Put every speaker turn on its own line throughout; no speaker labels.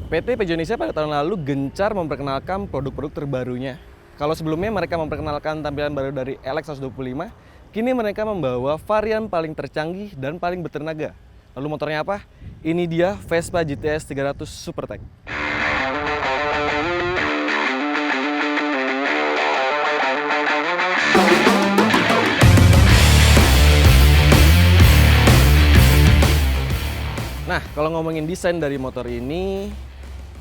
PT Peugeot Indonesia pada tahun lalu gencar memperkenalkan produk-produk terbarunya. Kalau sebelumnya mereka memperkenalkan tampilan baru dari LX125, kini mereka membawa varian paling tercanggih dan paling bertenaga. Lalu motornya apa? Ini dia Vespa GTS 300 Supertech. Nah, kalau ngomongin desain dari motor ini,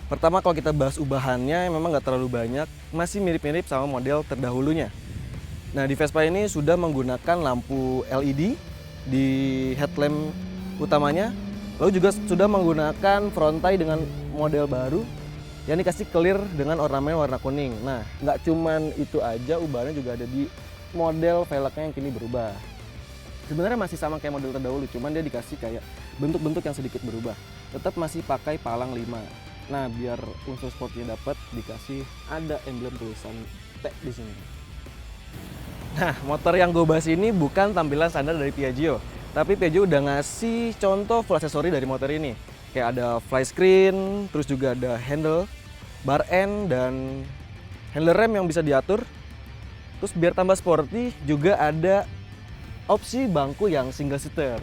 pertama kalau kita bahas ubahannya memang nggak terlalu banyak, masih mirip-mirip sama model terdahulunya. Nah, di Vespa ini sudah menggunakan lampu LED di headlamp utamanya, lalu juga sudah menggunakan frontai dengan model baru yang dikasih clear dengan ornamen warna kuning. Nah, nggak cuman itu aja, ubahannya juga ada di model velgnya yang kini berubah. Sebenarnya masih sama kayak model terdahulu, cuman dia dikasih kayak bentuk-bentuk yang sedikit berubah. Tetap masih pakai palang 5. Nah, biar unsur sportnya dapat, dikasih ada emblem tulisan T di sini. Nah, motor yang gue bahas ini bukan tampilan standar dari Piaggio, tapi Piaggio udah ngasih contoh full aksesori dari motor ini. Kayak ada fly screen, terus juga ada handle, bar end, dan handle rem yang bisa diatur. Terus biar tambah sporty juga ada opsi bangku yang single seater.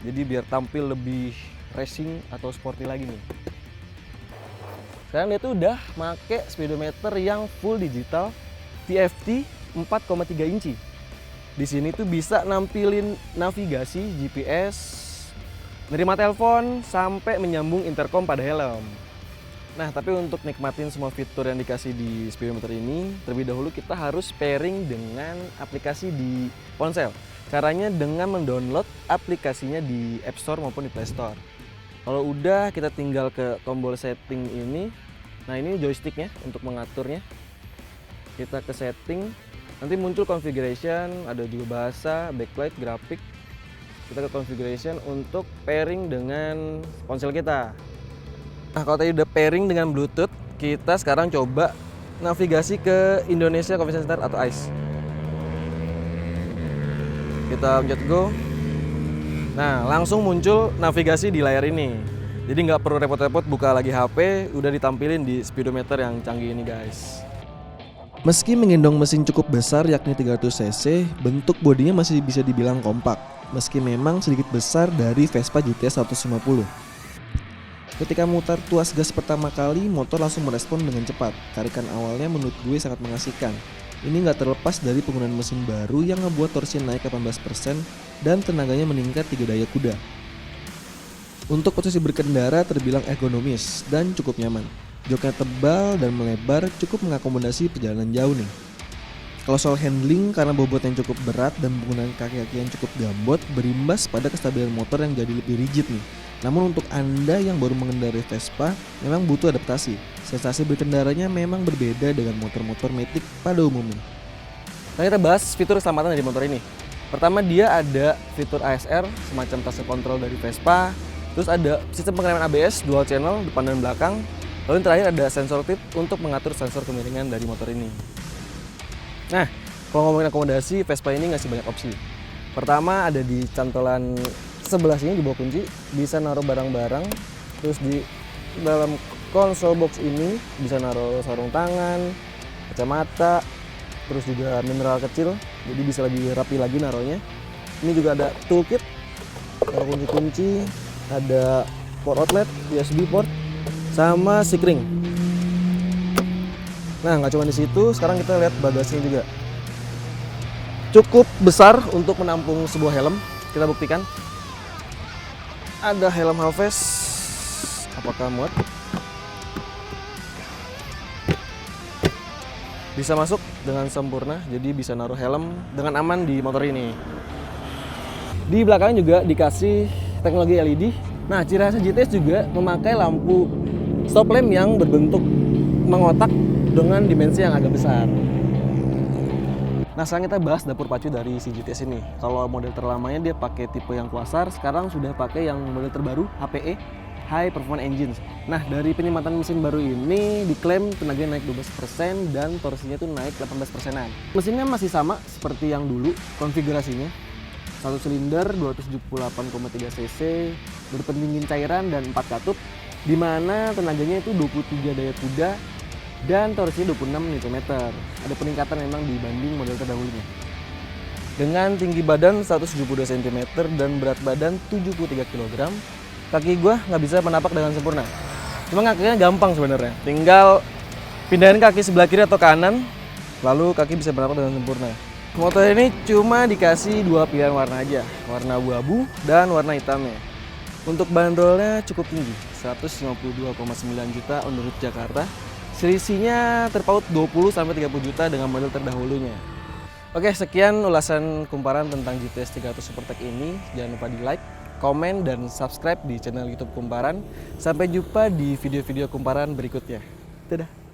Jadi biar tampil lebih racing atau sporty lagi nih. Sekarang dia tuh udah make speedometer yang full digital TFT 4,3 inci. Di sini tuh bisa nampilin navigasi, GPS, nerima telepon sampai menyambung intercom pada helm. Nah, tapi untuk nikmatin semua fitur yang dikasih di speedometer ini, terlebih dahulu kita harus pairing dengan aplikasi di ponsel. Caranya dengan mendownload aplikasinya di App Store maupun di Play Store. Kalau udah, kita tinggal ke tombol setting ini. Nah, ini joysticknya untuk mengaturnya. Kita ke setting, nanti muncul configuration, ada juga bahasa, backlight, grafik. Kita ke configuration untuk pairing dengan ponsel kita. Nah, kalau tadi udah pairing dengan Bluetooth, kita sekarang coba navigasi ke Indonesia Convention Center atau ICE. Kita pencet go. Nah, langsung muncul navigasi di layar ini. Jadi nggak perlu repot-repot buka lagi HP, udah ditampilin di speedometer yang canggih ini, guys. Meski menggendong mesin cukup besar yakni 300 cc, bentuk bodinya masih bisa dibilang kompak. Meski memang sedikit besar dari Vespa GTS 150. Ketika mutar tuas gas pertama kali, motor langsung merespon dengan cepat. Tarikan awalnya menurut gue sangat mengasihkan. Ini nggak terlepas dari penggunaan mesin baru yang ngebuat torsi naik 18% dan tenaganya meningkat 3 daya kuda. Untuk posisi berkendara terbilang ergonomis dan cukup nyaman. Joknya tebal dan melebar cukup mengakomodasi perjalanan jauh nih. Kalau soal handling, karena bobot yang cukup berat dan penggunaan kaki-kaki yang cukup gambot, berimbas pada kestabilan motor yang jadi lebih rigid nih. Namun untuk Anda yang baru mengendarai Vespa, memang butuh adaptasi. Sensasi berkendaranya memang berbeda dengan motor-motor matic pada umumnya. Nah, kita bahas fitur keselamatan dari motor ini. Pertama, dia ada fitur ASR, semacam traction control dari Vespa. Terus ada sistem pengereman ABS, dual channel, depan dan belakang. Lalu yang terakhir ada sensor tip untuk mengatur sensor kemiringan dari motor ini. Nah, kalau ngomongin akomodasi, Vespa ini ngasih banyak opsi. Pertama, ada di cantolan sebelah sini di bawah kunci, bisa naruh barang-barang. Terus di dalam console box ini bisa naruh sarung tangan, kacamata, terus juga mineral kecil, jadi bisa lebih rapi lagi naruhnya. Ini juga ada toolkit, ada kunci-kunci, ada port outlet, USB port, sama sikring. Nah, nggak cuma di situ, sekarang kita lihat bagasinya juga. Cukup besar untuk menampung sebuah helm. Kita buktikan. Ada helm half face. Apakah muat? Bisa masuk dengan sempurna, jadi bisa naruh helm dengan aman di motor ini. Di belakang juga dikasih teknologi LED. Nah, ciri khas GTS juga memakai lampu stop lamp yang berbentuk mengotak dengan dimensi yang agak besar. Nah, sekarang kita bahas dapur pacu dari si GTS ini. Kalau model terlamanya dia pakai tipe yang Quasar, sekarang sudah pakai yang model terbaru HPE, High Performance Engines. Nah, dari penyematan mesin baru ini diklaim tenaganya naik 12% dan torsinya tuh naik 18%-an. Mesinnya masih sama seperti yang dulu konfigurasinya. 1 silinder 278,3 cc, berpendingin cairan dan 4 katup.
di mana tenaganya itu 23 daya kuda dan torsinya 26 Nm. Ada peningkatan memang dibanding model terdahulunya.
Dengan tinggi badan 172 cm dan berat badan 73 kg, kaki gue nggak bisa menapak dengan sempurna. Cuma kakinya gampang sebenarnya. Tinggal pindahin kaki sebelah kiri atau kanan, lalu kaki bisa menapak dengan sempurna. Motor ini cuma dikasih dua pilihan warna aja, warna abu-abu dan warna hitamnya. Untuk bandrolnya cukup tinggi, 152,9 juta on the road Jakarta. Selisihnya terpaut 20-30 juta dengan model terdahulunya. Oke, sekian ulasan kumparan tentang GTS 300 Supertech ini. Jangan lupa di like, komen, dan subscribe di channel YouTube Kumparan. Sampai jumpa di video-video kumparan berikutnya. Dadah!